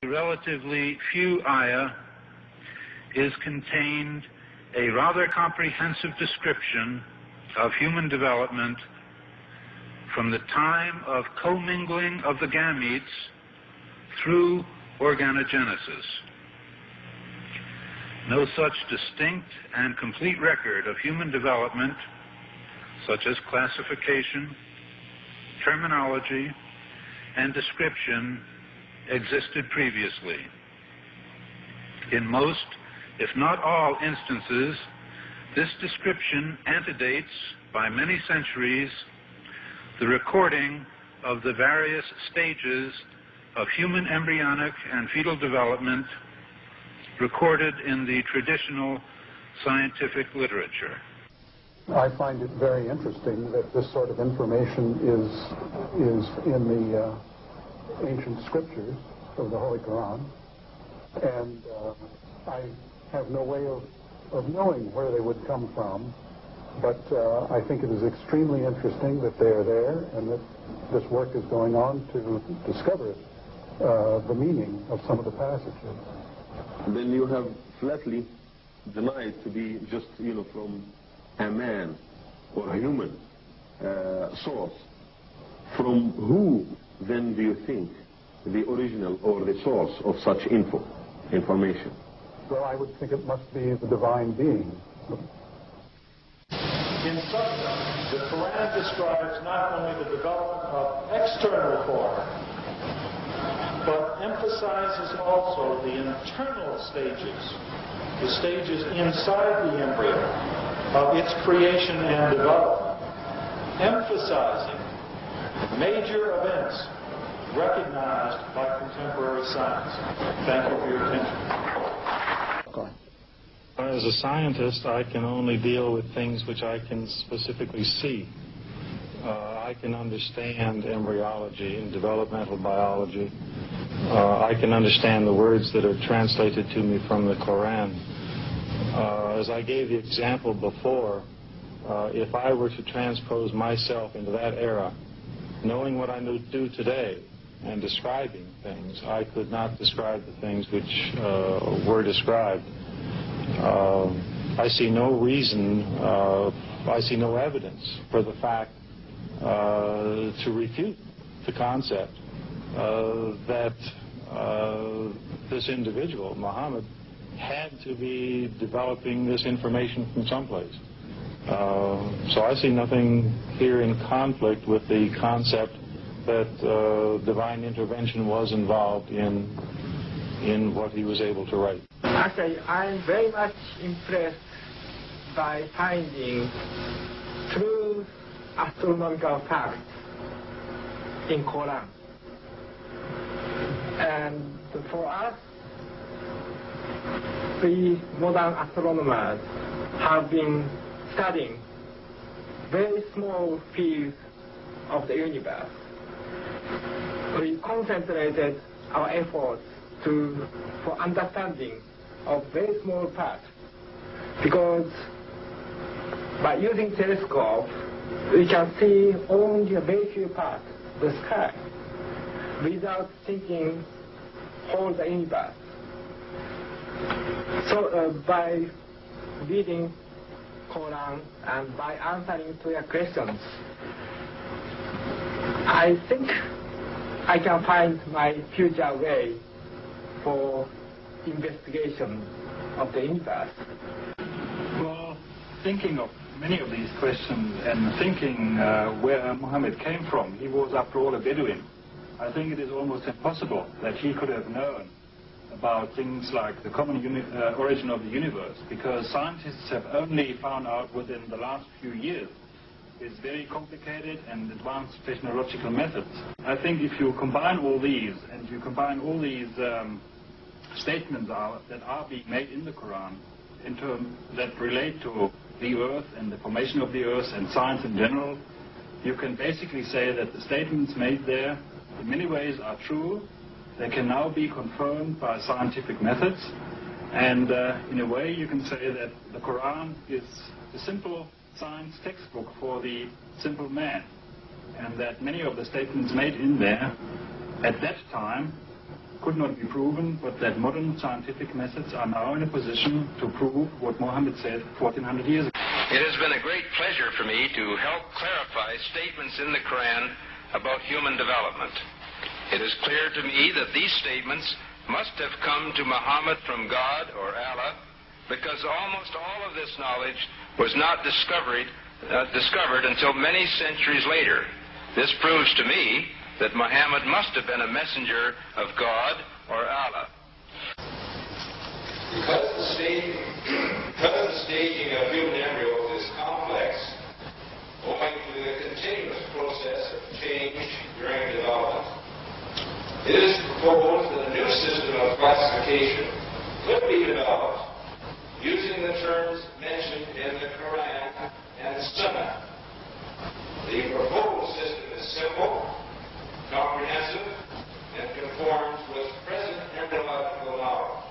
Relatively few ayah is contained a rather comprehensive description of human development from the time of commingling of the gametes through organogenesis. No such distinct and complete record of human development, such as classification, terminology, and description, existed previously. In most, if not all instances, this description antedates by many centuries the recording of the various stages of human embryonic and fetal development recorded in the traditional scientific literature. I find it very interesting that this sort of information is in the ancient scriptures of the Holy Quran, and I have no way of knowing where they would come from, but I think it is extremely interesting that they are there and that this work is going on to discover the meaning of some of the passages. Then you have flatly denied to be just, from a man or a human source. From who then do you think the original or the source of such information? Well, I would think it must be the divine being. In substance, the Quran describes not only the development of external form, but emphasizes also the internal stages, the stages inside the embryo of its creation and development, emphasizing major events recognized by contemporary science. Thank you for your attention. As a scientist, I can only deal with things which I can specifically see. I can understand embryology and developmental biology. I can understand the words that are translated to me from the Quran. As I gave the example before, if I were to transpose myself into that era, knowing what I do today and describing things, I could not describe the things which were described. I see no reason, I see no evidence for the fact to refute the concept that this individual, Muhammad, had to be developing this information from someplace. So I see nothing here in conflict with the concept that divine intervention was involved in what he was able to write. Actually, I'm very much impressed by finding true astronomical facts in Quran. And for us, the modern astronomers have been studying very small fields of the universe. We concentrated our efforts for understanding of very small parts, because by using telescope we can see only a very few parts of the sky without thinking whole the universe. So by reading Quran and by answering to your questions, I think I can find my future way for investigation of the universe. Well, thinking of many of these questions and thinking where Muhammad came from, he was after all a Bedouin. I think it is almost impossible that he could have known about things like the common origin of the universe, because scientists have only found out within the last few years. It's very complicated and advanced technological methods. I think if you combine all these, and you combine all these statements that are being made in the Quran in terms that relate to the earth and the formation of the earth and science in general, you can basically say that the statements made there in many ways are true. They can now be confirmed by scientific methods, and in a way you can say that the Quran is a simple science textbook for the simple man, and that many of the statements made in there at that time could not be proven, but that modern scientific methods are now in a position to prove what Muhammad said 1400 years ago. It has been a great pleasure for me to help clarify statements in the Quran about human development. It is clear to me that these statements must have come to Muhammad from God or Allah, because almost all of this knowledge was not discovered until many centuries later. This proves to me that Muhammad must have been a messenger of God or Allah. Because the staging of human embryos is complex, owing to the continuous process of change during development, it is proposed that a new system of classification could be developed using the terms mentioned in the Quran and Sunnah. The proposed system is simple, comprehensive, and conforms with present embryological knowledge.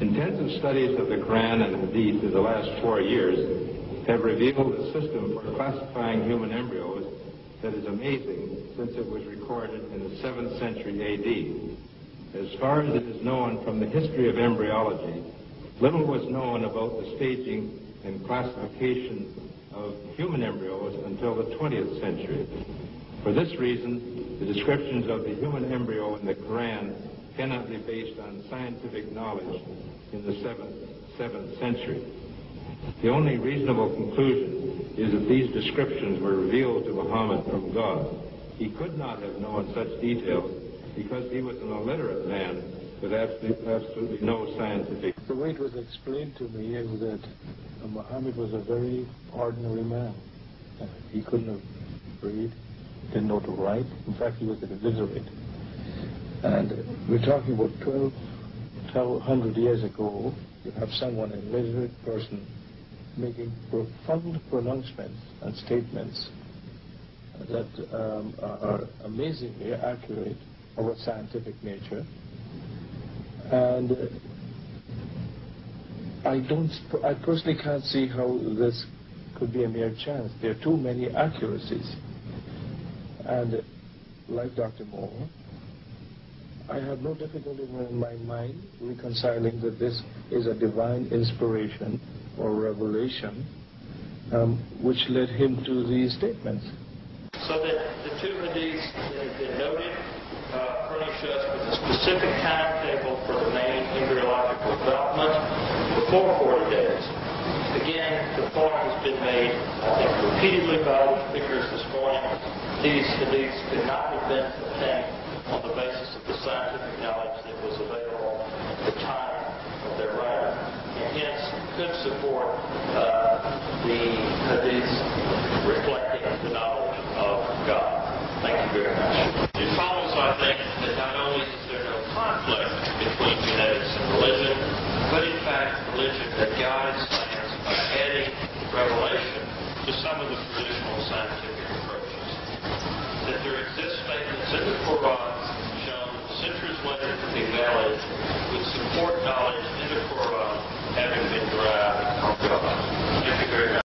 Intensive studies of the Quran and Hadith in the last 4 years have revealed a system for classifying human embryos that is amazing, since it was recorded in the 7th century A.D. As far as it is known from the history of embryology, little was known about the staging and classification of human embryos until the 20th century. For this reason, the descriptions of the human embryo in the Quran cannot be based on scientific knowledge in the 7th century. The only reasonable conclusion is that these descriptions were revealed to Muhammad from God. He could not have known such details because he was an illiterate man with absolutely no scientific. The way it was explained to me is that Muhammad was a very ordinary man. He couldn't have read, didn't know to write. In fact, he was illiterate. And we're talking about 1,200 years ago. You have someone, an illiterate person, making profound pronouncements and statements that are amazingly accurate of a scientific nature. And I personally can't see how this could be a mere chance. There are too many accuracies. And like Dr. Moore, I have no difficulty in my mind reconciling that this is a divine inspiration or revelation which led him to these statements. So that the two hadiths that have been noted furnish us with a specific timetable for the main embryological development before 40 days. Again, the point has been made, I think, repeatedly by the speakers this morning. These hadiths could not have been obtained on the basis of the scientific knowledge that was available at the time of their writing, and hence could support the hadiths reflecting the knowledge of God. Thank you very much. It follows, I think, that not only is there no conflict between genetics and religion, but in fact, religion that guides science by adding revelation to some of the traditional scientific approaches. That there exist statements in the Quran shown centuries later to be valid would support knowledge in the Quran having been derived from God. Thank you very much.